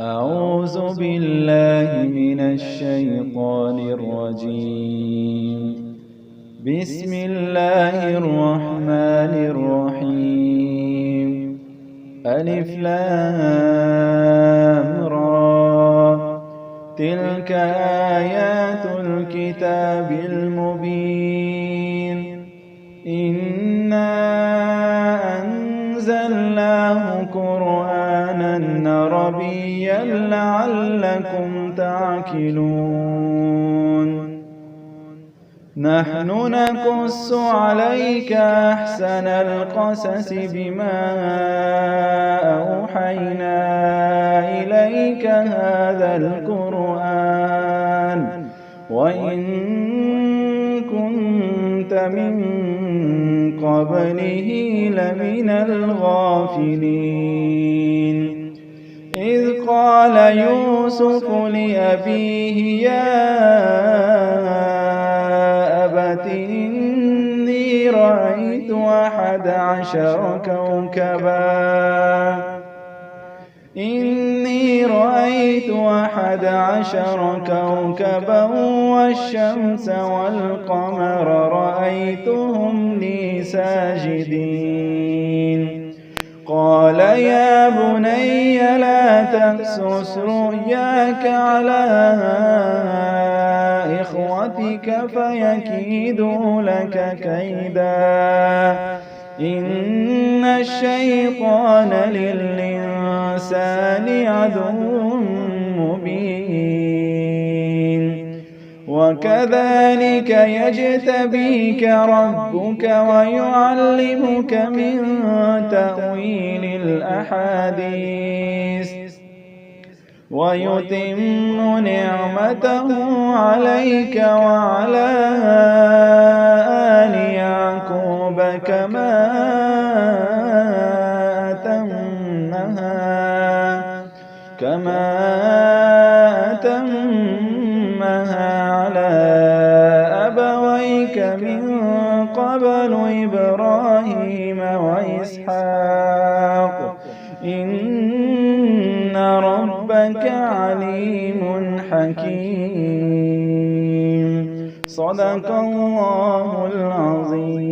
أعوذ بالله من الشيطان الرجيم. بسم الله الرحمن الرحيم. ألف لام را، تلك آيات الكتاب المبين. إنا أنزلناه قرآنا عربيا لعلكم تعقلون. نحن نقص عليك أحسن القصص بما أوحينا إليك هذا القرآن وإن كنت من قبله لمن الغافلين. إذ قال يوسف لأبيه يا أبت إني رأيت 11 كوكبا والشمس والقمر رأيتهم لي ساجدين. قال يا بني لا تقصص رؤياك على إخوتك فيكيدوا لك كيدا إن الشيطان للإنسان عدو مبين. وكذلك يجتبيك ربك ويعلمك من تأويل الأحاديث ويتم نعمته عليك وعلى آل يعقوب كما أتمها على أبويك من قبل إبراهيم وإسحاق إن ربك عليم حكيم. صدق الله العظيم.